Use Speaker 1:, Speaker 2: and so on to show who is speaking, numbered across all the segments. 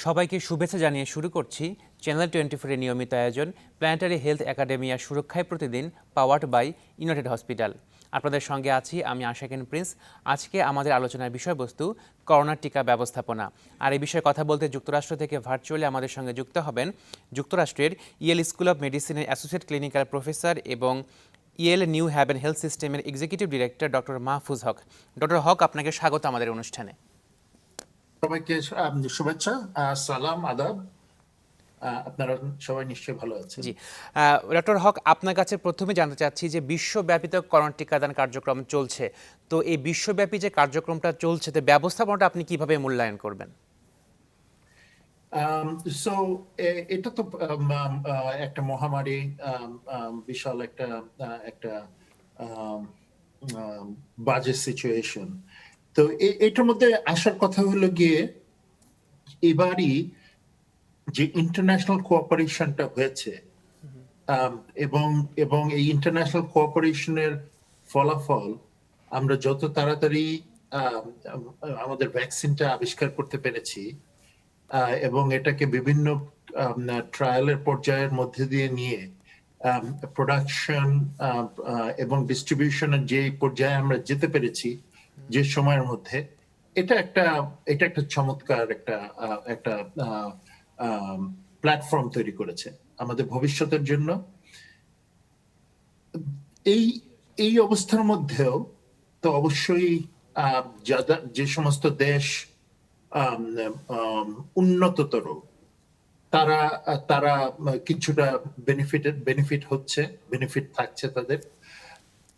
Speaker 1: সবাইকে শুভেচ্ছা জানিয়ে শুরু করছি চ্যানেল 24 এর নিয়মিত আয়োজন প্ল্যানেটারি হেলথ একাডেমিয়া সুরক্ষায় প্রতিদিন পাওয়ার্ড বাই ইউনাইটেড হসপিটাল। আপনাদের সঙ্গে আছি আমি আশাকেন প্রিন্স। আজকে আমাদের আলোচনার বিষয়বস্তু করোনার টিকা ব্যবস্থাপনা। আর এই বিষয়ে কথা বলতে যুক্তরাষ্ট্র থেকে ভার্চুয়ালি আমাদের সঙ্গে যুক্ত হবেন যুক্তরাষ্ট্রের ইয়েল স্কুল অব মেডিসিনের অ্যাসোসিয়েট ক্লিনিক্যাল প্রফেসর এবং ইয়েল নিউ হ্যাভেন হেলথ সিস্টেমের এক্সিকিউটিভ ডিরেক্টর ডক্টর মাহফুজ হক। ডক্টর হক, আপনাকে স্বাগত আমাদের অনুষ্ঠানে।
Speaker 2: সবাইকে শুভেচ্ছা, সালাম, আদাব। আপনারা সবাই নিশ্চয়ই ভালো আছেন।
Speaker 1: জি, ডক্টর হক, আপনার কাছে প্রথমে জানতে চাচ্ছি যে বিশ্বব্যাপী তো করোনা টিকাদান কার্যক্রম চলছে, তো এই বিশ্বব্যাপী যে কার্যক্রমটা চলছে তো ব্যবস্থাপনাটা আপনি কিভাবে মূল্যায়ন করবেন?
Speaker 2: সো এটা তো একটা মহামারী, বিশাল একটা একটা বাজে সিচুয়েশন। তো এটার মধ্যে আসার কথা হলো গিয়ে এবারই যে ইন্টারন্যাশনাল কোঅপারেশনটা হয়েছে, এবং এবং এই ইন্টারন্যাশনাল কোঅপারেশনের ফলাফল আমরা যত তাড়াতাড়ি আমাদের ভ্যাকসিনটা আবিষ্কার করতে পেরেছি এবং এটাকে বিভিন্ন ট্রায়ালের পর্যায়ের মধ্যে দিয়ে নিয়ে প্রোডাকশন এবং ডিস্ট্রিবিউশনের যে পর্যায়ে আমরা যেতে পেরেছি যে সময়ের মধ্যে, এটা একটা চমৎকার একটা প্ল্যাটফর্ম তৈরি করেছে আমাদের ভবিষ্যতের জন্য। এই অবস্থার মধ্যেও তো অবশ্যই যে সমস্ত দেশ উন্নততর তারা তারা কিছুটা বেনিফিট থাকছে তাদের,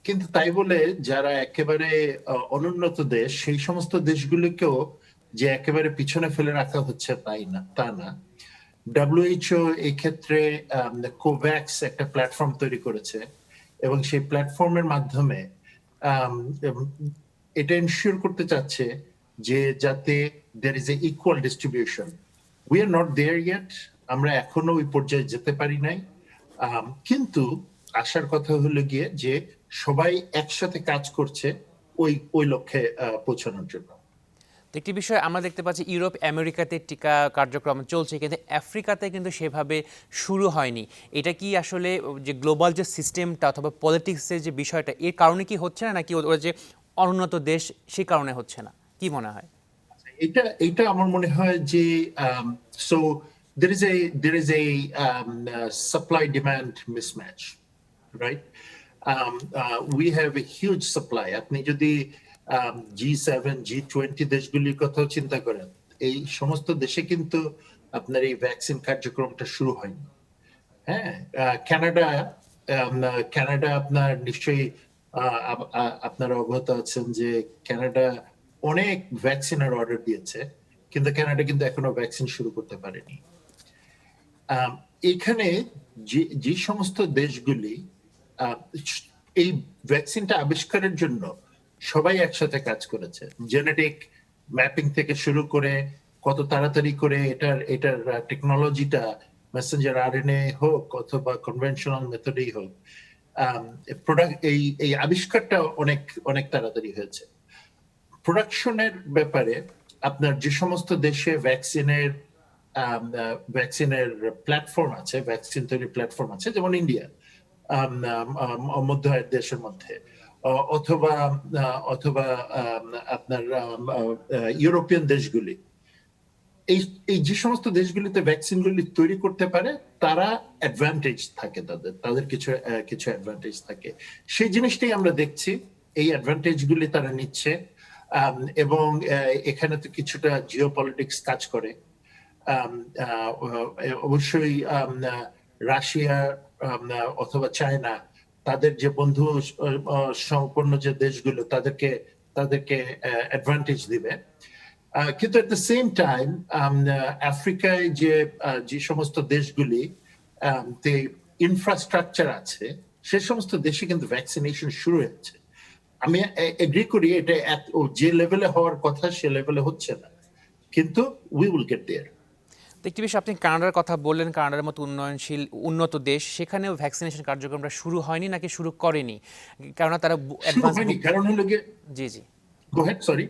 Speaker 2: কিন্তু তাই বলে যারা একেবারে অনুন্নত দেশ সেই সমস্ত দেশগুলিকেও যে একেবারে পিছনে ফেলে রাখা হচ্ছে তা না। WHO এই ক্ষেত্রে কোভ্যাক্স একটা প্ল্যাটফর্ম তৈরি করেছে এবং সেই প্ল্যাটফর্মের মাধ্যমে এটা এনশিওর করতে চাচ্ছে যে যাতে there is a equal distribution. We are not there yet, আমরা এখনো ওই পর্যায়ে যেতে পারি নাই, কিন্তু আসার কথা হলো গিয়ে যে সবাই একসাথে কাজ করছে ওই লক্ষ্যে পৌঁছানোর জন্য।
Speaker 1: একটি বিষয় আমরা দেখতে পাচ্ছি ইউরোপ আমেরিকাতে টিকা কার্যক্রম চলছে, কিন্তু আফ্রিকাতে কিন্তু সেভাবে শুরু হয়নি। এটা কি আসলে যে গ্লোবাল যে সিস্টেমটা অথবা পলিটিক্সের যে বিষয়টা এর কারণে কি হচ্ছে না, নাকি ওরা যে অনুন্নত দেশ সেই কারণে হচ্ছে না, কি মনে হয়?
Speaker 2: এটা আমার মনে হয় যে so there is a supply demand mismatch, right? We have a huge supply. আপনি যদি G7 G20 দেশগুলির কথা চিন্তা করেন, এই সমস্ত দেশে কিন্তু আপনার এই ভ্যাকসিন কার্যক্রমটা শুরু হয়নি। হ্যাঁ, কানাডা আপনার নিশ্চয়ই আপনারা অবগত আছেন যে কানাডা অনেক ভ্যাকসিনের অর্ডার দিয়েছে, কিন্তু কানাডা কিন্তু এখনো ভ্যাকসিন শুরু করতে পারেনি। এখানে যে সমস্ত দেশগুলি এই ভ্যাকসিনটা আবিষ্কারের জন্য সবাই একসাথে কাজ করেছে, জেনেটিক ম্যাপিং থেকে শুরু করে কত তাড়াতাড়ি করে এটার টেকনোলজিটা মেসেঞ্জার আরএনএ হোক অথবা কনভেনশনাল মেথডেই হোক, এই আবিষ্কারটা অনেক তাড়াতাড়ি হয়েছে। প্রোডাকশনের ব্যাপারে আপনার যে সমস্ত দেশে ভ্যাকসিনের প্ল্যাটফর্ম আছে, ভ্যাকসিন তৈরির প্ল্যাটফর্ম আছে, যেমন ইন্ডিয়া মধ্য আয়ের দেশের মধ্যে, অথবা আপনার ইউরোপিয়ান দেশগুলি, এই যে সমস্ত দেশগুলিতে ভ্যাকসিনগুলি তৈরি করতে পারে তারা অ্যাডভান্টেজ থাকে, তাদের কিছু অ্যাডভান্টেজ থাকে। সেই জিনিসটাই আমরা দেখছি, এই অ্যাডভান্টেজগুলি তারা নিচ্ছে, এবং এখানে তো কিছুটা জিওপলিটিক্স কাজ করে। অবশ্যই রাশিয়া অথবা চায়না তাদের যে বন্ধু সম্পন্ন যে দেশগুলো তাদেরকে অ্যাডভান্টেজ দিবে, কিন্তু এট দ্য সেম টাইম আফ্রিকায় যে সমস্ত দেশগুলি ইনফ্রাস্ট্রাকচার আছে সে সমস্ত দেশে কিন্তু ভ্যাকসিনেশন শুরু হয়েছে। আমি এগ্রি করি এটা যে লেভেলে হওয়ার কথা সে লেভেলে হচ্ছে না, কিন্তু উই উইল গেট দেয়ার।
Speaker 1: একটি বিষয় আপনি কানাডার কথা বললেন, কানাডার মতো উন্নত দেশ, সেখানেও ভ্যাকসিনেশন কার্যক্রমটা শুরু হয়নি নাকি শুরু করেনি? কেননা তারা
Speaker 2: কারণ হলো গিয়ে
Speaker 1: জি জি
Speaker 2: গো হেড, সরি।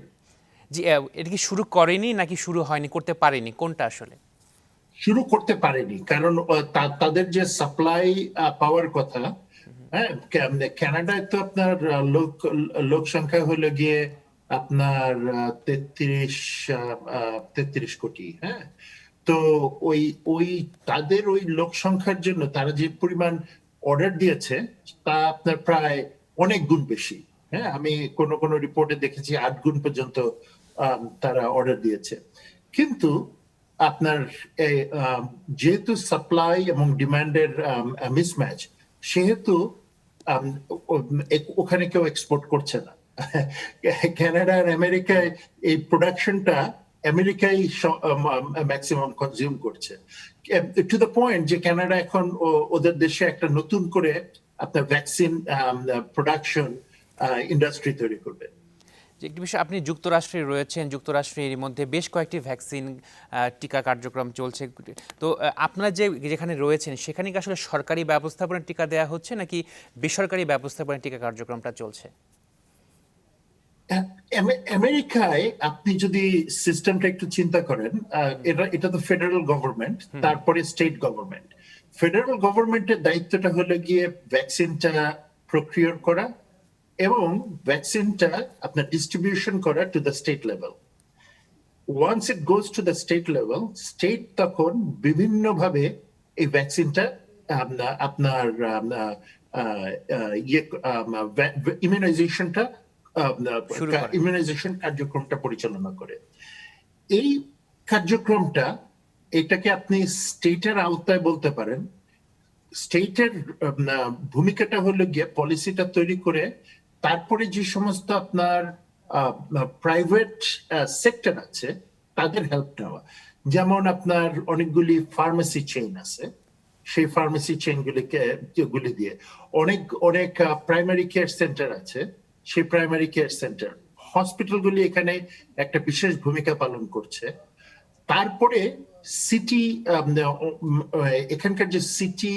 Speaker 1: জি, এটা কি শুরু করেনি নাকি শুরু হয়নি, করতে পারেনি, কোনটা আসলে?
Speaker 2: শুরু করতে পারেনি, কারণ তাদের যে সাপ্লাই পাওয়ার কথা, হ্যাঁ, কানাডায় তো আপনার লোক সংখ্যা হলো গিয়ে আপনার 33 কোটি, হ্যাঁ। তো ওই ওই তাদের ওই লোক সংখ্যার জন্য তারা যে পরিমাণ অর্ডার দিয়েছে তা আপনার প্রায় অনেক গুণ বেশি। হ্যাঁ, আমি কোন কোন রিপোর্টে দেখেছি 8 গুণ পর্যন্ত তারা অর্ডার দিয়েছে। কিন্তু আপনার যেহেতু সাপ্লাই এবং ডিমান্ডের মিসম্যাচ, সেহেতু ওখানে কেউ এক্সপোর্ট করছে না। কানাডা আর আমেরিকায় এই প্রোডাকশনটা আমেরিকাই ম্যাক্সিমাম কনজিউম করছে, টু দ্য পয়েন্ট যে কানাডা এখন ওদের দেশে একটা নতুন করে আপনার ভ্যাকসিন প্রোডাকশন ইন্ডাস্ট্রি তৈরি করবে।
Speaker 1: যে একটি বিষয়, আপনি যুক্তরাষ্ট্রে রয়েছেন, যুক্তরাষ্ট্রে এর মধ্যে বেশ কয়েকটি ভ্যাকসিন টিকা কার্যক্রম চলছে। তো আপনারা যেখানে রয়েছেন সেখানে কি আসলে সরকারি ব্যবস্থাপনায় টিকা দেওয়া হচ্ছে নাকি বেসরকারি ব্যবস্থাপনায় টিকা কার্যক্রমটা চলছে?
Speaker 2: আমেরিকায় আপনি যদি সিস্টেমটা একটু চিন্তা করেন, এটা তো ফেডারেল গভর্নমেন্ট, তারপরে স্টেট গভর্নমেন্ট। ফেডারেল গভর্নমেন্টের দায়িত্বটা হলো গিয়ে ভ্যাকসিনটা প্রক্রিয়া করা এবং ভ্যাকসিনটা আপনার ডিস্ট্রিবিউশন করা to the state level. Once it goes to the state level, state তখন বিভিন্নভাবে এই ভ্যাকসিনটা আপনার ইমিউনাইজেশনটা ইমিউনাইজেশন কার্যক্রমটা পরিচালনা করে। এই কার্যক্রমটা, এটাকে আপনি স্টেটের আওতায় বলতে পারেন। স্টেটের ভূমিকাটা হলো গিয়ে পলিসিটা তৈরি করে তারপরে যে সমস্ত আপনার প্রাইভেট সেক্টর আছে তাদের হেল্প নেওয়া। যেমন আপনার অনেকগুলি ফার্মেসি চেইন আছে, সেই ফার্মেসি চেইনগুলি দিয়ে অনেক অনেক প্রাইমারি কেয়ার সেন্টার আছে, সেই প্রাইমারি কেয়ার সেন্টার হসপিটালগুলি এখানে একটা বিশেষ ভূমিকা পালন করছে। তারপরে সিটি, এখানকার যে সিটি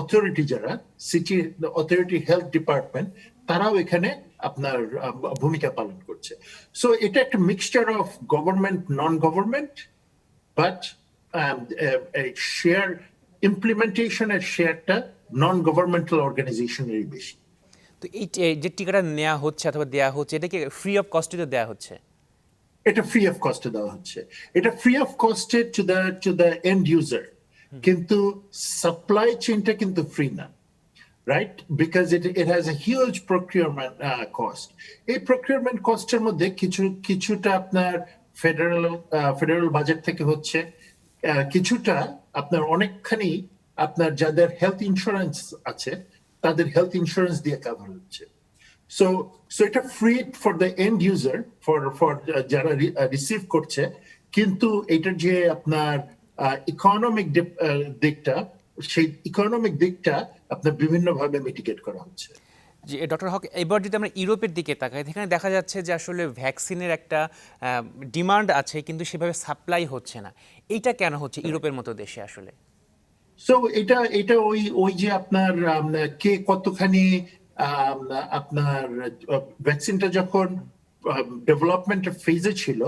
Speaker 2: অথরিটি, যারা সিটি অথরিটি হেলথ ডিপার্টমেন্ট, তারাও এখানে আপনার ভূমিকা পালন করছে। সো এটা একটা mixture of government, non government, but share ইমপ্লিমেন্টেশনের শেয়ারটা নন গভর্নমেন্টাল অর্গানাইজেশনেরই বেশি।
Speaker 1: তো এই যে টিকাটা নেওয়া হচ্ছে অথবা দেওয়া হচ্ছে, এটা কি ফ্রি অফ কস্টে দেওয়া হচ্ছে?
Speaker 2: এটা ফ্রি অফ কস্টে দেওয়া হচ্ছে, এটা ফ্রি অফ কস্টে টু দ্য এন্ড ইউজার, কিন্তু সাপ্লাই চেইনটা কিন্তু ফ্রি না, right? Because it has a huge procurement cost. এই procurement কস্টের মধ্যে কিছুটা আপনার ফেডারেল বাজেট থেকে হচ্ছে, কিছুটা আপনার অনেকখানি আপনার যাদের হেলথ ইন্স্যুরেন্স আছে তাদের হেলথ ইন্স্যুরেন্স দিয়ে কভার হচ্ছে। So এটা free for the end user, for যারা রিসিভ করছে, কিন্তু এটার যে আপনার ইকোনমিক দিকটা, সেই ইকোনমিক দিকটা আপনার বিভিন্নভাবে মিটিগেট করা হচ্ছে।
Speaker 1: যে ডক্টর হক, এবার যদি আমরা ইউরোপের দিকে তাকাই, সেখানে দেখা যাচ্ছে যে আসলে ভ্যাকসিনের একটা ডিমান্ড আছে কিন্তু সেভাবে সাপ্লাই হচ্ছে না। এইটা কেন হচ্ছে ইউরোপের মতো দেশে আসলে?
Speaker 2: সো এটা ওই যে আপনার কে কতখানি আপনার ভ্যাকসিনটা যখন ডেভেলপমেন্টের ফেজে ছিল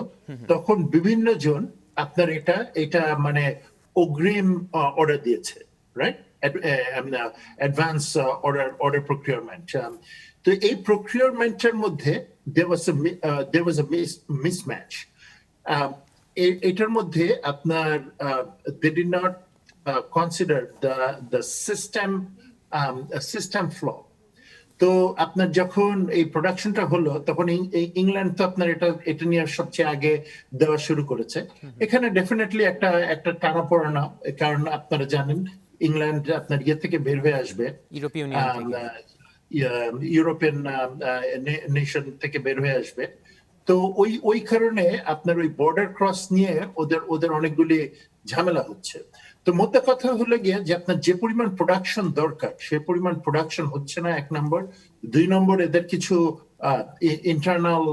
Speaker 2: তখন বিভিন্ন জন আপনার এটা মানে অগ্রিম অর্ডার দিয়েছে, রাইট? Advance order procurement. তো এই প্রকিউরমেন্টের মধ্যে there was a mismatch. এটার মধ্যে আপনার they did not consider the system flaw. তো আপনার যখন এই প্রোডাকশনটা হলো তখন ইংল্যান্ড তো আপনার এটা নিয়ে সবচেয়ে আগে দেওয়া শুরু করেছে। এখানে ডেফিনেটলি একটা টানাপোড়েন, কারণ আপনারা জানেন ইংল্যান্ড আপনার থেকে বের হয়ে আসবে, ইউরোপিয়ান নেশন থেকে বের হয়ে আসবে। তো ওই কারণে আপনার ওই বর্ডার ক্রস নিয়ে ওদের অনেকগুলি ঝামেলা হচ্ছে। তো মোদ্দা কথা হলো গিয়ে যে আপনার যে পরিমাণ প্রোডাকশন দরকার সে পরিমাণ প্রোডাকশন হচ্ছে না, 1 নম্বর। 2 নম্বর, এদের কিছু ইন্টারনাল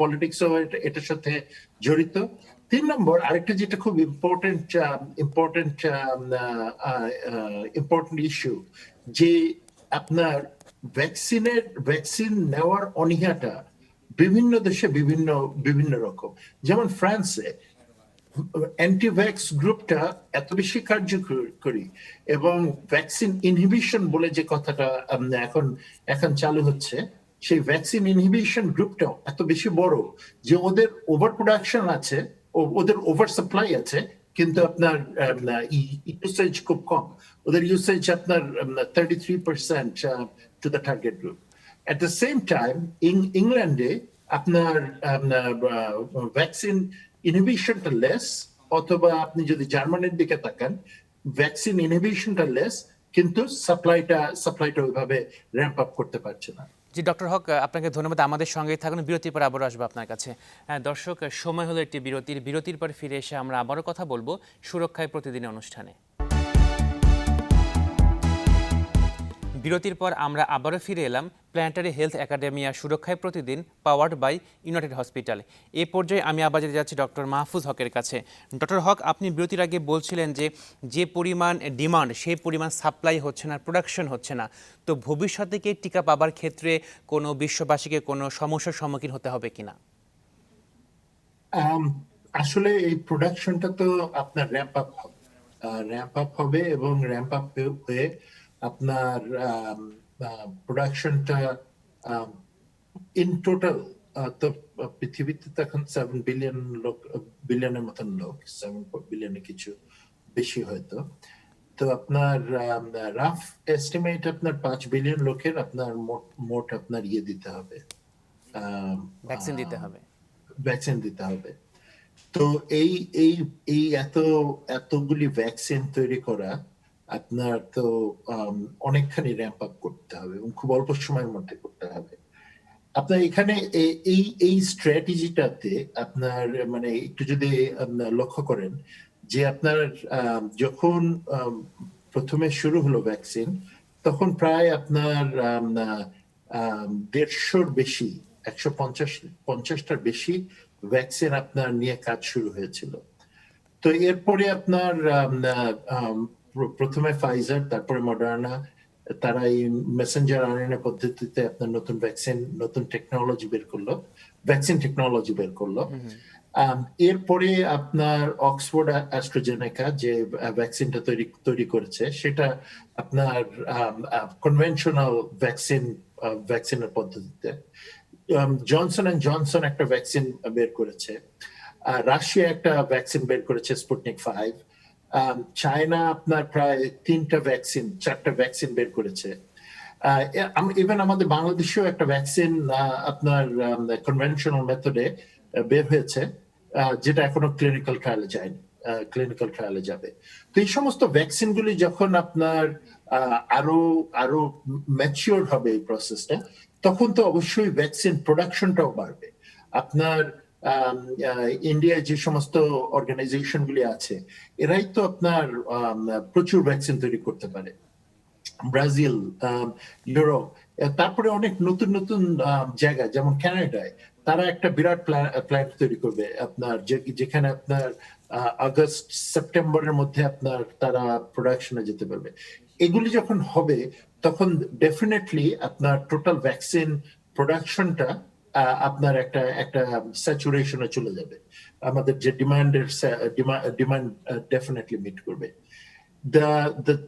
Speaker 2: পলিটিক্সও এটার সাথে জড়িত। 3 নম্বর, আরেকটা যেটা খুব ইম্পর্টেন্ট ইস্যু, যে আপনার ভ্যাকসিন নেওয়ার অনীহাটা বিভিন্ন দেশে বিভিন্ন রকম। যেমন ফ্রান্সে অ্যান্টিভ্যাক্স গ্রুপটা এত বেশি কার্যকরী এবং ভ্যাকসিন ইনহিবিশন বলে যে কথাটা এখন এখন চালু হচ্ছে, সেই ভ্যাকসিন ইনহিবিশন গ্রুপটাও এত বেশি বড় যে ওদের ওভার প্রোডাকশন আছে, ওদের ওভার সাপ্লাই আছে, কিন্তু আপনার ইউসেজ খুব কম। ওদের ইউসেজ আপনার 33% to the target group. At the same time, ইংল্যান্ডে আপনার ভ্যাকসিন ইনহিবিশনটা লেস, অথবা আপনি যদি জার্মানির দিকে তাকান, ভ্যাকসিন ইনহিবিশনটা লেস, কিন্তু সাপ্লাইটা ওইভাবে র্যাম্প আপ করতে পারছে না।
Speaker 1: জি ডক্টর হক, আপনাকে ধন্যবাদ। আমাদের সঙ্গেই থাকুন, বিরতির পর আবারও আসবো আপনার কাছে। হ্যাঁ দর্শক, সময় হলো একটি বিরতির পর ফিরে এসে আমরা আবারও কথা বলবো সুরক্ষায় প্রতিদিনের অনুষ্ঠানে। বিরতির পর আমরা আবারও ফিরে এলাম প্ল্যানেটারি হেলথ একাডেমিয়া সুরক্ষায় প্রতিদিন, পাওয়ার্ড বাই ইউনাইটেড হসপিটাল। এই পর্যায়ে আমি আবার যেতে যাচ্ছি ডক্টর মাহফুজ হকের কাছে। ডক্টর হক, আপনি বিরতির আগে বলছিলেন যে পরিমাণ ডিমান্ড সেই পরিমাণ সাপ্লাই হচ্ছে না, প্রোডাকশন হচ্ছে না। তো ভবিষ্যতে কি টিকা পাবার ক্ষেত্রে কোনো বিশ্ববাসীকে কোনো সমস্যার সম্মুখীন হতে হবে কিনা?
Speaker 2: আসলে এই প্রোডাকশনটা তো আপনার র্যাম্প আপ হবে এবং র্যাম্প আপ হয়ে আপনার প্রোডাকশনটা ইন টোটাল, তো পৃথিবীতে তো এখন 7 বিলিয়নের মতন লোক, 7 বিলিয়নের কিছু বেশি হয়তো। তো আপনার রাফ এস্টিমেট আপনার 5 বিলিয়ন লোকের আপনার মোট আপনার ইয়ে দিতে হবে,
Speaker 1: ভ্যাকসিন দিতে হবে।
Speaker 2: ভ্যাকসিন দিতে হবে। তো এই এই এই এতগুলি ভ্যাকসিন তৈরি করা আপনার তো অনেকখানি র্যাম্প আপ করতে হবে এবং খুব অল্প সময়ের মধ্যে করতে হবে। আপনার এখানে এই স্ট্র্যাটেজিটাতে আপনার মানে একটু যদি লক্ষ্য করেন যে আপনার যখন প্রথমে শুরু হলো ভ্যাকসিন, তখন প্রায় আপনার 150-র বেশি, 150-টার বেশি ভ্যাকসিন আপনার নিয়ে কাজ শুরু হয়েছিল। তো এরপরে আপনার প্রথমে ফাইজার, তারপরে মডার্না, তারা এই মেসেঞ্জার আরএনএ পদ্ধতিতে আপনার নতুন টেকনোলজি বের করলো, ভ্যাকসিন টেকনোলজি বের করলো। এরপরে আপনার অক্সফোর্ড অ্যাস্ট্রাজেনেকা যে ভ্যাকসিনটা তৈরি করেছে, সেটা আপনার কনভেনশনাল ভ্যাকসিনের পদ্ধতিতে। জনসন অ্যান্ড জনসন একটা ভ্যাকসিন বের করেছে, রাশিয়া একটা ভ্যাকসিন বের করেছে স্পুটনিক 5, চায়না আপনার প্রায় 4টা ভ্যাকসিন বের করেছে। ইভেন আমাদের বাংলাদেশেও একটা ভ্যাকসিন আপনার কনভেনশনাল মেথডে বের হয়েছে, যেটা এখনো ক্লিনিক্যাল ট্রায়ালে যাবে। তো এই সমস্ত ভ্যাকসিন গুলি যখন আপনার আরো ম্যাচিওর হবে এই প্রসেসটা, তখন তো অবশ্যই ভ্যাকসিন প্রোডাকশনটাও বাড়বে। আপনার ইন্ডিয়ায় যে সমস্ত অর্গানাইজেশন গুলি আছে, এরাই তো আপনার প্রচুর ভ্যাকসিন তৈরি করতে পারে। ব্রাজিল, ইউরোপ, তারপরে অনেক নতুন নতুন জায়গা যেমন কানাডায়, তারা একটা বিরাট প্ল্যান্ট তৈরি করবে আপনার, যেখানে আপনার আগস্ট সেপ্টেম্বরের মধ্যে আপনার তারা প্রোডাকশনে যেতে পারবে। এগুলি যখন হবে, তখন ডেফিনেটলি আপনার টোটাল ভ্যাকসিন প্রোডাকশনটা আপনার একটা স্যাচুরেশনে চলে যাবে। আমাদের যে ডিমান্ড ডেফিনেটলি মিট করবে।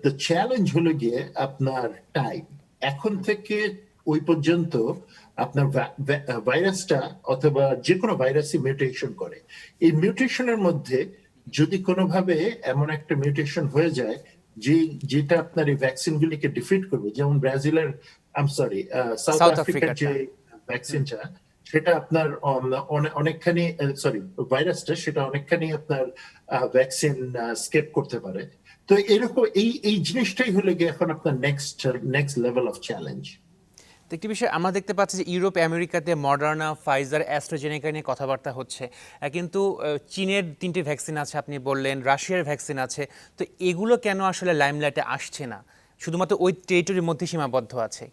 Speaker 2: দ্য চ্যালেঞ্জ হলো গিয়ে আপনার টাইম। এখন থেকে ওই পর্যন্ত আপনার ভাইরাসটা অথবা যে কোনো ভাইরাসই মিউটেশন করে। এই মিউটেশনের মধ্যে যদি কোনোভাবে এমন একটা মিউটেশন হয়ে যায় যেটা আপনার এই ভ্যাকসিন গুলিকে ডিফিট করবে, যেমন ব্রাজিলের সাউথ আফ্রিকার যে ভ্যাকসিনটা, সেটা আপনার অনেকখানি ভাইরাসটা সেটা অনেকখানি আপনার ভ্যাকসিন স্কেপ করতে পারে। তো এরকম এই জিনিসটাই হলো গিয়ে এখন আপনার নেক্সট লেভেল অফ চ্যালেঞ্জ।
Speaker 1: তো একটি বিষয় আমরা দেখতে পাচ্ছি যে ইউরোপ আমেরিকাতে মডার্না, ফাইজার, অ্যাস্ট্রাজেনেকা নিয়ে কথাবার্তা হচ্ছে, কিন্তু চীনের 3টি ভ্যাকসিন আছে আপনি বললেন, রাশিয়ার ভ্যাকসিন আছে। তো এগুলো কেন আসলে লাইমলাইটে আসছে না, শুধুমাত্র ওই টেরিটরির মধ্যে সীমাবদ্ধ আছে?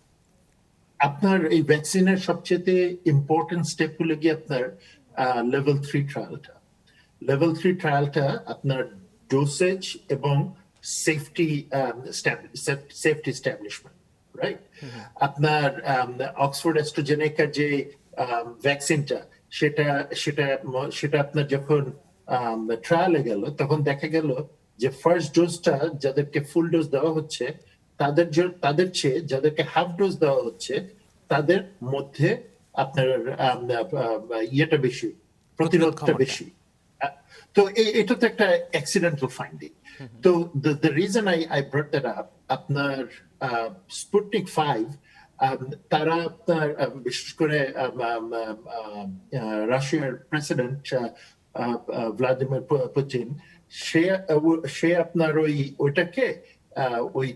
Speaker 2: আপনার এই ভ্যাকসিনের সবচেয়ে ইম্পর্টেন্ট স্টেপ হলো গিয়ে আপনার লেভেল 3 ট্রায়ালটা। লেভেল 3 ট্রায়ালটা আপনার ডোসেজ এবং সেফটি এস্টাবলিশমেন্ট, রাইট? আপনার অক্সফোর্ড অ্যাস্ট্রাজেনেকার যে ভ্যাকসিনটা, সেটা আপনার যখন ট্রায়ালে গেল, তখন দেখা গেল যে ফার্স্ট ডোজটা যাদেরকে ফুল ডোজ দেওয়া হচ্ছে তাদের চেয়ে যাদেরকে হাফ ডোজ দেওয়া হচ্ছে তাদের মধ্যে আপনার ইয়েটা বেশি, প্রতিরোধটা
Speaker 1: ক্ষমতা।
Speaker 2: বেশি। তো এটা তো একটা অ্যাক্সিডেন্টাল ফাইন্ডিং। তো the reason I brought that up, আপনার স্পুটনিক 5 তারা আপনার বিশেষ করে রাশিয়ার প্রেসিডেন্ট ভ্লাদিমির পুতিন সে আপনার ওইটাকে ওই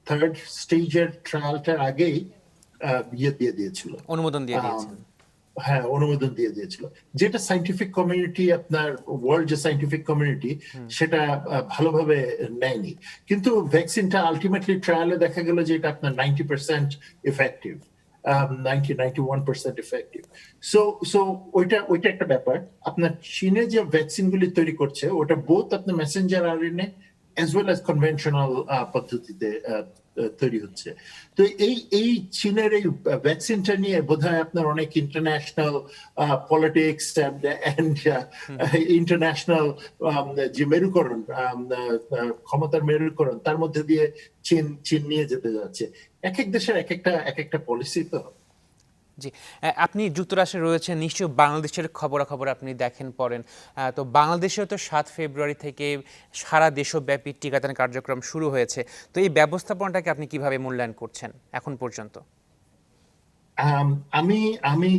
Speaker 2: থার্ড স্টেজের ট্রায়ালটার আগেই ইয়ে দিয়ে দিয়েছিল,
Speaker 1: অনুমোদন দিয়ে দিয়েছেন।
Speaker 2: হ্যাঁ, অনুমোদন দিয়ে দিয়েছিল, যেটা সায়েন্টিফিক কমিউনিটি, আপনার ওয়ার্ল্ড যে সায়েন্টিফিক কমিউনিটি সেটা ভালোভাবে নেয়নি। কিন্তু ভ্যাকসিনটা আলটিমেটলি ট্রায়ালে দেখা গেল যে এটা আপনার 90% এফেক্টিভ, 91% এফেক্টিভ। সো ওইটা একটা ব্যাপার। আপনার চীনে যে ভ্যাকসিন গুলি তৈরি করছে ওটা বোথ আপনার Messenger RNA as well as conventional পদ্ধতিতে তৈরি হচ্ছে। তো এই চীনের এই ভ্যাকসিনটা নিয়ে বোধহয় আপনার অনেক ইন্টারন্যাশনাল পলিটিক্স এন্ড ইন্টারন্যাশনাল যে মেরুকরণ, ক্ষমতার মেরুকরণ, তার মধ্যে দিয়ে চীন নিয়ে যেতে যাচ্ছে। এক এক দেশের এক একটা পলিসি। তো
Speaker 1: জি, আপনি যুক্তরাষ্ট্রে রয়েছেন, নিশ্চয়ই বাংলাদেশের খবরাখবর আপনি দেখেন পড়েন। তো বাংলাদেশেও তো 7 ফেব্রুয়ারি থেকে সারা দেশব্যাপী টিকাদান কার্যক্রম শুরু হয়েছে। তো এই ব্যবস্থাপনাটাকে আপনি কিভাবে মূল্যায়ন করছেন এখন পর্যন্ত?
Speaker 2: আমি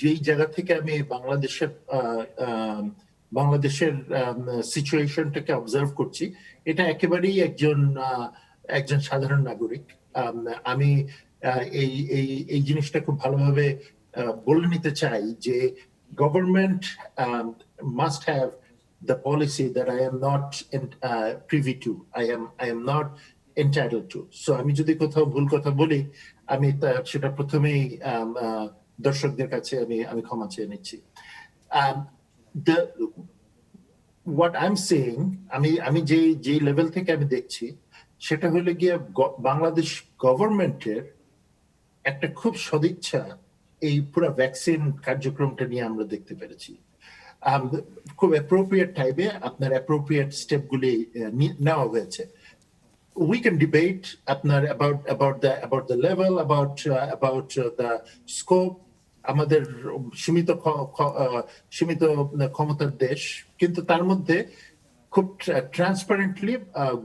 Speaker 2: যেই জায়গা থেকে আমি বাংলাদেশের সিচুয়েশনটাকে অবজার্ভ করছি, এটা একেবারেই একজন সাধারণ নাগরিক। আমি এই জিনিসটা খুব ভালোভাবে বলে নিতে চাই যে government must have the policy that I am not privy to, I am not entitled to. So আমি যদি কোথাও ভুল কথা বলি, আমি সেটা প্রথমেই দর্শকদের কাছে আমি ক্ষমা চেয়ে নিচ্ছি। What I'm saying, আমি যে লেভেল থেকে আমি দেখছি সেটা হলো গিয়ে বাংলাদেশ গভর্নমেন্টের একটা খুব সদিচ্ছা এই পুরো ভ্যাকসিন কার্যক্রমটা নিয়ে আমরা দেখতে পেরেছি। খুব অ্যাপ্রোপ্রিয়েট টাইমে আপনার অ্যাপ্রোপ্রিয়েট স্টেপ গুলি নেওয়া হয়েছে। We can debate about the level, about the scope. আমাদের সীমিত ক্ষমতার দেশ, কিন্তু তার মধ্যে খুব ট্রান্সপারেন্টলি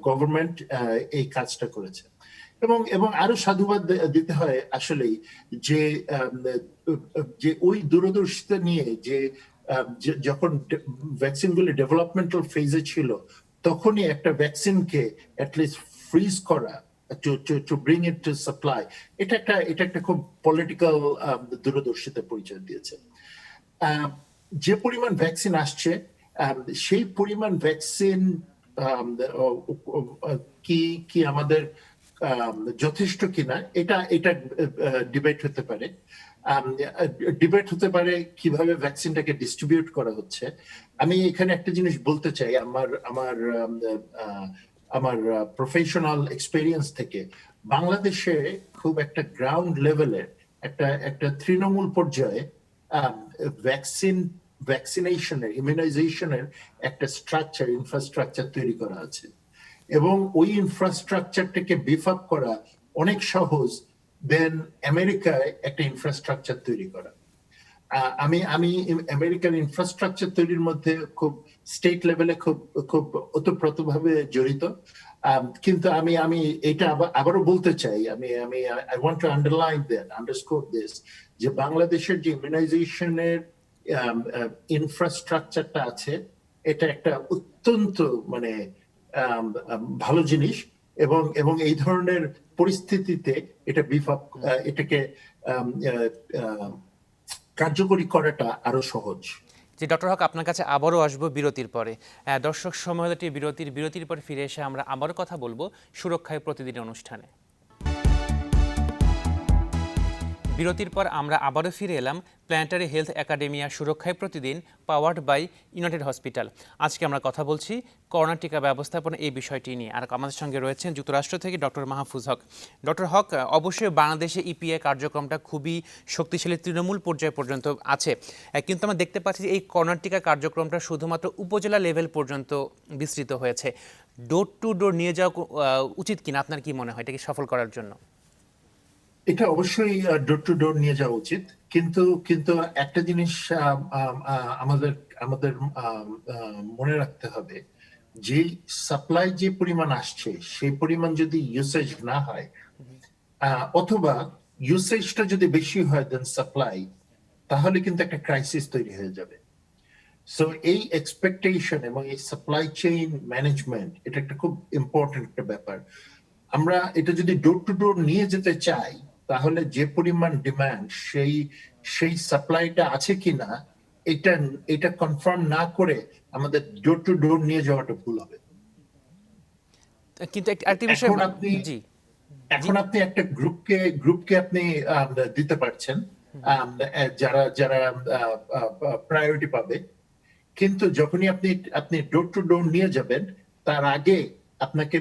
Speaker 2: গভর্নমেন্ট এই কাজটা করেছে। এবং আরো সাধুবাদ দিতে হয় আসলেই যে ওই দূরদর্শিতা নিয়ে যে যখন ভ্যাকসিনগুলি ডেভেলপমেন্টাল ফেজে ছিল, তখনই একটা ভ্যাকসিনকে অ্যাটলিস্ট ফ্রিজ করা to bring it to supply, এটা একটা খুব পলিটিক্যাল দূরদর্শিতার পরিচয় দিয়েছে। যে পরিমাণ ভ্যাকসিন আসছে, সেই পরিমাণ ভ্যাকসিন কি আমাদের যথেষ্ট কিনা, এটা ডিবেট হতে পারে। ডিবেট হতে পারে কিভাবে ভ্যাকসিনটাকে ডিস্ট্রিবিউট করা হচ্ছে। আমি এখানে একটা জিনিস বলতে চাই, আমার প্রফেশনাল এক্সপেরিয়েন্স থেকে, বাংলাদেশে খুব একটা গ্রাউন্ড লেভেলের একটা তৃণমূল পর্যায়ে ভ্যাকসিনেশনের, ইমিউনাইজেশনের একটা ইনফ্রাস্ট্রাকচার তৈরি করা আছে, এবং ওই ইনফ্রাস্ট্রাকচারটাকে বিফ আপ করা অনেক সহজ দেন আমেরিকায় একটা ইনফ্রাস্ট্রাকচার তৈরি করা। আমি আমেরিকান ইনফ্রাস্ট্রাকচার তৈরির মধ্যে খুব স্টেট লেভেলে খুব ওতপ্রোতভাবে জড়িত, কিন্তু আমি এটা আবারও বলতে চাই, I want to underscore this, যে বাংলাদেশের যে ইমিউনাইজেশনের ইনফ্রাস্ট্রাকচারটা আছে, এটা একটা অত্যন্ত ভালো জিনিস, এবং এই ধরনের পরিস্থিতিতে এটাকে কার্যকরী করাটা আরো সহজ।
Speaker 1: যে ডক্টর হক, আপনার কাছে আবারও আসবো বিরতির পরে। দর্শক, সময় হলো বিরতির পর ফিরে এসে আমরা আবারও কথা বলবো সুরক্ষায় প্রতিদিন অনুষ্ঠানে। বিরতির পর আমরা আবারও ফিরে এলাম প্ল্যানেটারি হেলথ একাডেমিয়া সুরক্ষায় প্রতিদিন পাওয়ার্ড বাই ইউনাইটেড হসপিটাল। আজকে আমরা কথা বলছি করোনা টিকা ব্যবস্থাপনা এই বিষয়টি নিয়ে। আর আমাদের সঙ্গে রয়েছেন যুক্তরাষ্ট্র থেকে ডক্টর মাহফুজ হক। ডক্টর হক, অবশ্যই বাংলাদেশে ইপিআই কার্যক্রমটা খুবই শক্তিশালী, তৃণমূল পর্যায় পর্যন্ত আছে, কিন্তু আমরা দেখতে পাচ্ছি যে এই করোনা টিকা কার্যক্রমটা শুধুমাত্র উপজেলা লেভেল পর্যন্ত বিস্তৃত হয়েছে। ডোর টু ডোর নিয়ে যাওয়া উচিত কিনা, আপনার কি মনে হয় এটাকে সফল করার জন্য?
Speaker 2: এটা অবশ্যই ডোর টু ডোর নিয়ে যাওয়া উচিত, কিন্তু কিন্তু একটা জিনিস আমাদের আমাদের মনে রাখতে হবে, যে সাপ্লাই যে পরিমাণ আসছে সেই পরিমাণ যদি ইউসেজ না হয়, অথবা ইউসেজটা যদি বেশি হয় দেন সাপ্লাই, তাহলে কিন্তু একটা ক্রাইসিস তৈরি হয়ে যাবে। সো এই এক্সপেকটেশন এবং এই সাপ্লাই চেইন ম্যানেজমেন্ট, এটা একটা খুব ইম্পর্টেন্ট একটা ব্যাপার। আমরা এটা যদি ডোর টু ডোর নিয়ে যেতে চাই, তাহলে যে পরিমাণ ডিমান্ড সেই সেই সাপ্লাইটা আছে কিনা এটা এটা কনফার্ম না করে আমাদের ডোর টু ডোর নিয়ে যাওয়াটা ভুল হবে।
Speaker 1: কিন্তু আরেকটি বিষয়,
Speaker 2: এখন আপনি
Speaker 1: জি
Speaker 2: এখন আপনি একটা গ্রুপকে আপনি দিতে পারছেন, যারা যারা প্রায়োরিটি পাবে, কিন্তু যখনই আপনি আপনি ডোর টু ডোর নিয়ে যাবেন, তার আগে আপনাকে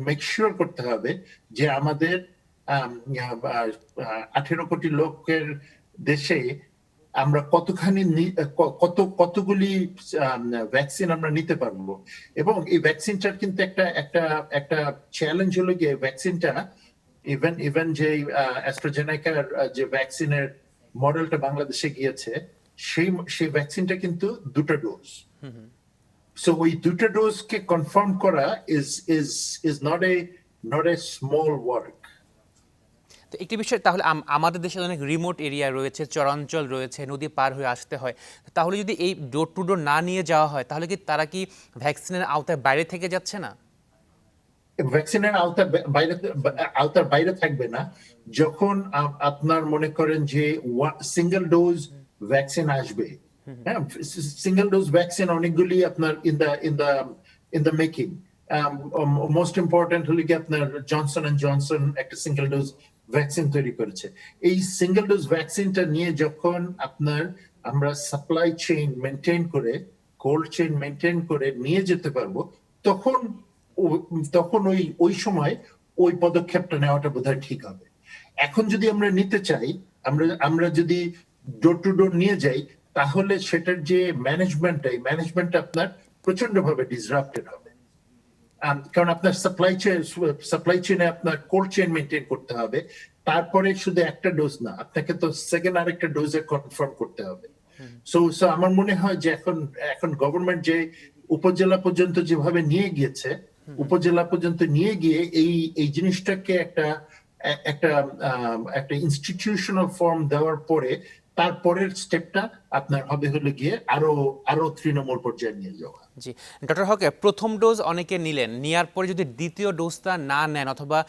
Speaker 2: মেক শিওর করতে হবে যে আমাদের 18 কোটি লোকের দেশে আমরা কতগুলি ভ্যাকসিন আমরা নিতে পারবো। এবং এই ভ্যাকসিনটার কিন্তু একটা একটা একটা চ্যালেঞ্জ হলো গিয়ে, ভ্যাকসিনটা ইভেন যে অ্যাস্ট্রাজেনেকার যে ভ্যাকসিনের মডেলটা বাংলাদেশে গিয়েছে, সেই ভ্যাকসিনটা কিন্তু 2টা ডোজ। সো ওই 2টা ডোজকে কনফার্ম করা is not a small work.
Speaker 1: তো একটি বিষয়, তাহলে আমাদের দেশে অনেক রিমোট এরিয়া রয়েছে, চরাঞ্চল রয়েছে, নদী পার হয়ে আসতে হয়। তাহলে যদি এই ডোর টু ডোর না নিয়ে যাওয়া হয়, তাহলে কি তারা কি ভ্যাকসিনের আওতায় বাইরে থেকে যাচ্ছে না?
Speaker 2: ভ্যাকসিনের আওতার বাইরে থাকবে না যখন আপনার মনে করেন যে সিঙ্গেল ডোজ ভ্যাকসিন আসবে। হ্যাঁ, সিঙ্গেল ডোজ ভ্যাকসিন অনেকগুলি আপনার in the making. Most important হলো কি আপনার জনসন এন্ড জনসন একটা সিঙ্গেল ডোজ ভ্যাকসিন তৈরি করেছে। এই সিঙ্গেল ডোজ ভ্যাকসিনটা নিয়ে যখন আমরা সাপ্লাই চেইন মেনটেন করে, কোল্ড চেইন মেনটেন করে নিয়ে যেতে পারবো, তখন তখন ওই সময় ওই পদক্ষেপটা নেওয়াটা বোধহয় ঠিক হবে। এখন যদি আমরা নিতে চাই, আমরা যদি ডোর টু ডোর নিয়ে যাই, তাহলে সেটার যে ম্যানেজমেন্টটা আপনার প্রচন্ড ভাবে ডিসরাপ্টেড হবে। কারণ আপনার সাপ্লাই চেইনে আপনার কোল্ড চেইন মেনটেন করতে হবে। তারপরে শুধু একটা ডোজ না, আপনাকে তো সেকেন্ড আরেকটা ডোজে কনফার্ম করতে হবে। সো আমার মনে হয় যে এখন গভর্নমেন্ট যে উপজেলা পর্যন্ত যেভাবে নিয়ে গিয়েছে, উপজেলা পর্যন্ত নিয়ে গিয়ে এই জিনিসটাকে একটা একটা একটা ইনস্টিটিউশনাল ফর্ম দেওয়ার পরে, তারপরের স্টেপটা আপনার হবে হলো গিয়ে আরো তৃণমূল পর্যায়ে নিয়ে যাওয়া।
Speaker 1: জি ডক্টর হক, প্রথম ডোজ অনেকে নিলেন, নেওয়ার পরে যদি দ্বিতীয় ডোজটা না নেন, অথবা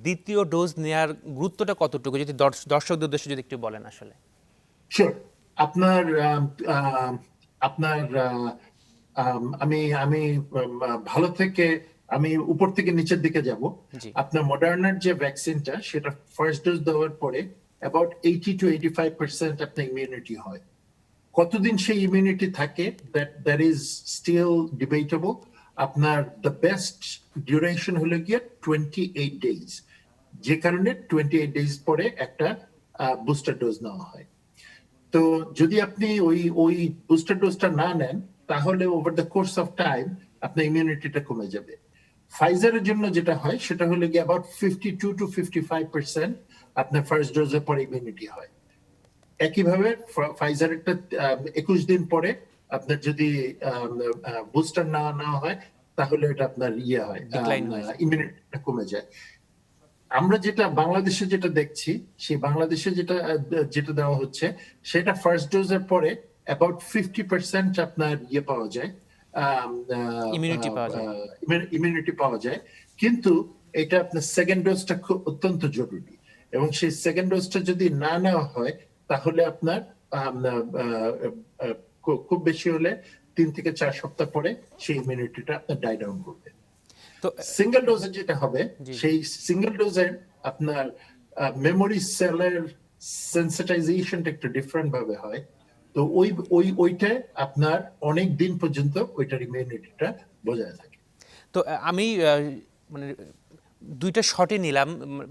Speaker 1: দ্বিতীয় ডোজ নেওয়ার গুরুত্বটা কতটুকু, যদি দর্শকদের উদ্দেশ্যে যদি একটু বলেন। আসলে
Speaker 2: শিওর, আপনার আপনার আমি ভালো থেকে আমি উপর থেকে নিচের দিকে যাব। আপনার মডার্নার যে ভ্যাকসিনটা, সেটা ফার্স্ট ডোজ দেওয়ার পরে অ্যাবাউট 80 to 85% আপনার ইমিউনিটি হয়। কতদিন সেই ইমিউনিটি থাকে, দ্যাট ইজ স্টিল ডিবেটেবল। আপনার দ্য বেস্ট ডিউরেশন হলো গিয়ে 28 days, যে কারণে 28 days পরে একটা বুস্টার ডোজ নেওয়া হয়। তো যদি আপনি ওই বুস্টার ডোজটা না নেন, তাহলে over the course of time আপনার ইমিউনিটিটা কমে যাবে। ফাইজারের জন্য যেটা হয় সেটা হলো গিয়ে অ্যাবাউট 52 to 55% আপনার ফার্স্ট ডোজের পরে ইমিউনিটি হয়। একইভাবে ফাইজারেরটা 21 দিন পরে আপনার যদি বুস্টার না নেওয়া হয়, তাহলে এটা আপনার হয়, ইমিউনিটিটা কমে যায়। আমরা যেটা বাংলাদেশে যেটা দেখছি, সেই বাংলাদেশে যেটা দেওয়া হচ্ছে, সেটা ফার্স্ট ডোজের পরে অ্যাবাউট 50% আপনার পাওয়া যায়, ইমিউনিটি পাওয়া যায়। কিন্তু এটা আপনার সেকেন্ড ডোজটা অত্যন্ত জরুরি, এবং সেই সেকেন্ড ডোজটা যদি না নেওয়া হয়, তাহলে আপনার খুব বেশি হলে 3 থেকে 4 সপ্তাহ পরে সেই ইমিউনিটিটা আপনার ডাই ডাউন করবে। তো সিঙ্গেল ডোজে যেটা হবে, সেই সিঙ্গেল ডোজে আপনার মেমোরি সেন্সিটাইজেশনটা একটু ডিফারেন্ট ভাবে হয়। তো ওইটা আপনার অনেক দিন পর্যন্ত ওইটার ইমিউনিটিটা বজায় থাকে।
Speaker 1: তো আমি মানে দুইটা শটে নিলাম,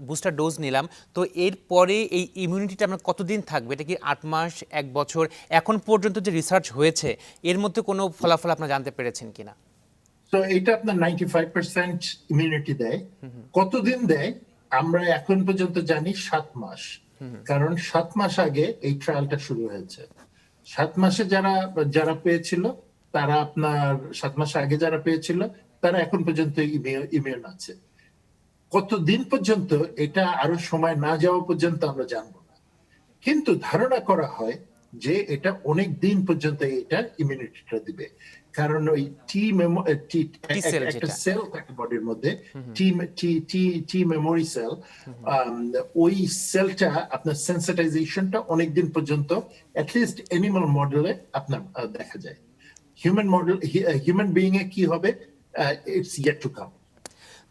Speaker 1: বুস্টার ডোজ নিলাম, তো এরপরে এই ইমিউনিটিটা আমার কতদিন থাকবে? এটা কি 8 মাস, 1 বছর? এখন পর্যন্ত যে রিসার্চ হয়েছে এর মধ্যে কোনো ফলাফল আপনারা জানতে পেরেছেন কিনা?
Speaker 2: তো এটা আপনার 95% ইমিউনিটি দেয়। কতদিন দেয়? আমরা এখন পর্যন্ত জানি 7 মাস। কারণ 7 মাস আগে এই ট্রায়ালটা শুরু হয়েছে। 7 মাসে যারা যারা পেয়েছিল তারা আপনার 7 মাস আগে যারা পেয়েছিল তারা এখন পর্যন্ত ইমিউন আছে। কতদিন পর্যন্ত এটা আরো সময় না যাওয়া পর্যন্ত আমরা জানবো না, কিন্তু ধারণা করা হয় যে এটা অনেক দিন পর্যন্ত এটা ইমিউনিটিটা দিবে। কারণ ওই একটা সেল থাকে বডির মধ্যে, টি মেমোরি সেল, ওই সেলটা আপনার সেন্সিটাইজেশনটা অনেকদিন পর্যন্ত অ্যাটলিস্ট অ্যানিমাল মডেলে আপনার দেখা যায়। হিউম্যান বিইং এ কি হবে, ইটস ইয়েট টু কাম।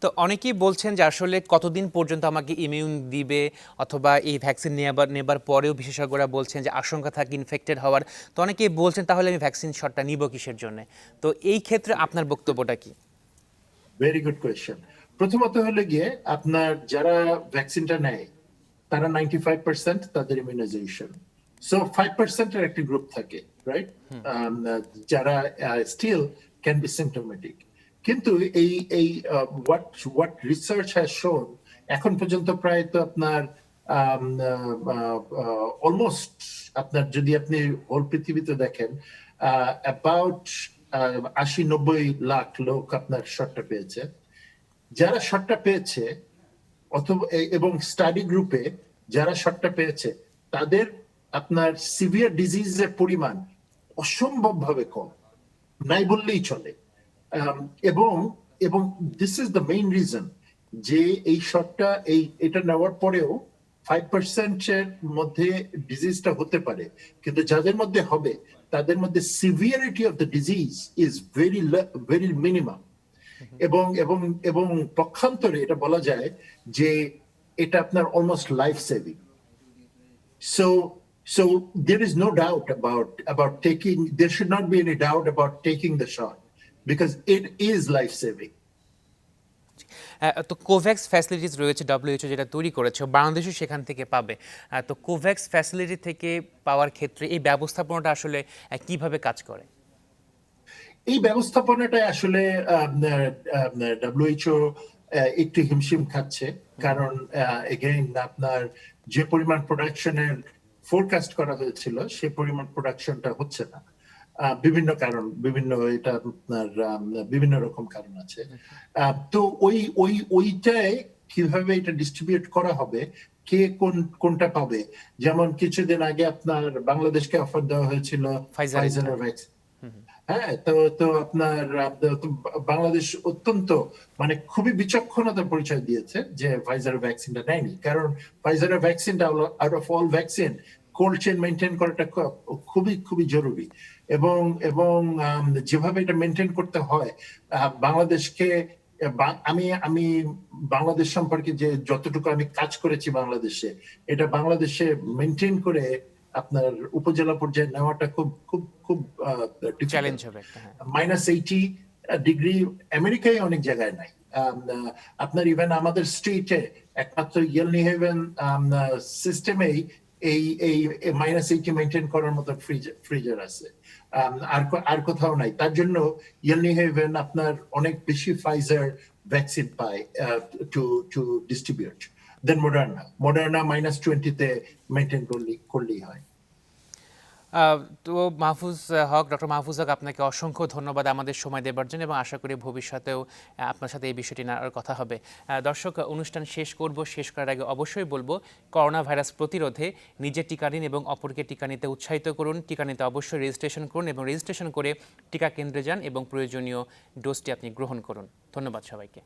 Speaker 1: তো অনেকেই বলছেন যে আসলে কতদিন পর্যন্ত আমাকে ইমিউন দিবে, অথবা এই ভ্যাকসিন নেবার পরেও বিশেষজ্ঞরা বলছেন যে আশঙ্কা থাকে ইনফেক্টেড হওয়ার। তো অনেকেই বলছেন তাহলে আমি ভ্যাকসিন শটটা নিব কিসের জন্য? তো এই ক্ষেত্রে আপনার বক্তব্যটা কি?
Speaker 2: Very good question. প্রথমত হলো গিয়ে আপনার যারা ভ্যাকসিনটা নেয় তারা 95% তাদের ইমিউনাইজেশন। সো 5% এর একটা গ্রুপ থাকে, রাইট, যারা স্টিল ক্যান বি সিম্পটোমেটিক। কিন্তু এই হোয়াট রিসার্চ হ্যাজ শোন, এখন পর্যন্ত প্রায় তো আপনার অলমোস্ট আপনার যদি আপনি হোল পৃথিবীতে দেখেন অ্যাবাউট 80-90 লাখ লোক আপনার শটটা পেয়েছে। যারা শটটা পেয়েছে অথবা এবং স্টাডি গ্রুপে যারা শটটা পেয়েছে তাদের আপনার সিভিয়ার ডিজিজের পরিমাণ অসম্ভবভাবে কম, নাই বললেই চলে। এবং এবং this is the main reason যে এই শটটা এটা নেওয়ার পরেও 5% এর মধ্যে ডিজিজটা হতে পারে, কিন্তু যাদের মধ্যে হবে তাদের মধ্যে severity of the disease is very minimum. এবং এবং এবং পক্ষান্তরে এটা বলা যায় যে এটা আপনার almost life saving. So there is no doubt about taking. There should not be any doubt about taking the shot because it is life saving.
Speaker 1: তো কোভ্যাক্স ফ্যাসিলিটিস রয়েছে WHO যেটা তৈরি করেছে, বাংলাদেশও সেখান থেকে পাবে। তো কোভ্যাক্স ফ্যাসিলিটি থেকে পাওয়ার ক্ষেত্রে এই ব্যবস্থাপনাটা আসলে কিভাবে কাজ করে?
Speaker 2: এই ব্যবস্থাপনাটা আসলে WHO একটু হিমশিম খাচ্ছে, কারণ এগেইন আপনার যে পরিমাণ প্রোডাকশনের ফোরকাস্ট করা হয়েছিল সে পরিমাণ প্রোডাকশনটা হচ্ছে না। বিভিন্ন কারণ, এটা আপনার বিভিন্ন রকম কারণ আছে। তো ওইটাই কিভাবে এটা ডিস্ট্রিবিউট করা হবে, কে কোনটা পাবে। যেমন কিছুদিন আগে আপনার বাংলাদেশকে অফার দেওয়া হয়েছিল ফাইজারের ভ্যাকসিন। হ্যাঁ, তো আপনার বাংলাদেশ অত্যন্ত মানে খুবই বিচক্ষণতার পরিচয় দিয়েছে যে ফাইজার ভ্যাকসিনটা নেয়নি, কারণ ফাইজারের ভ্যাকসিনটা out of all vaccine cold chain maintain করাটা খুবই জরুরি। এবং যেভাবে এটা মেনটেন করতে হয় বাংলাদেশকে, আমি বাংলাদেশ সম্পর্কে যে যতটুকু আমি কাজ করেছি বাংলাদেশে, এটা বাংলাদেশে মেনটেন করে আপনার উপজেলা পর্যায়ে নেওয়াটা খুব
Speaker 1: চ্যালেঞ্জ হবে।
Speaker 2: -80 ডিগ্রি আমেরিকায় অনেক জায়গায় নাই। আপনার ইভেন আমাদের স্ট্রিটে একমাত্র ইয়েলনি হেভেন সিস্টেমেই এই -80 মেনটেন করার মতো ফ্রিজার আছে, আর কোথাও নাই। তার জন্য ইয়েলনি হেভেন আপনার অনেক বেশি ফাইজার ভ্যাকসিন পায় টু ডিস্ট্রিবিউট দেন মডার্না -20 তে মেনটেন করলেই হয়।
Speaker 1: তো ডক্টর মাহফুজ হক, আপনাকে অসংখ্য ধন্যবাদ আমাদের সময় দেবার জন্য, এবং আশা করি ভবিষ্যতেও আপনার সাথে এই বিষয়টি নিয়ে কথা হবে। দর্শক, অনুষ্ঠান শেষ করার আগে অবশ্যই বলবো, করোনা ভাইরাস প্রতিরোধে নিজে টিকা নিন এবং অপরকে টিকা নিতে উৎসাহিত করুন। টিকা নিতে অবশ্যই রেজিস্ট্রেশন করুন, এবং রেজিস্ট্রেশন করে টিকা কেন্দ্রে যান এবং প্রয়োজনীয় ডোজটি আপনি গ্রহণ করুন। ধন্যবাদ সবাইকে।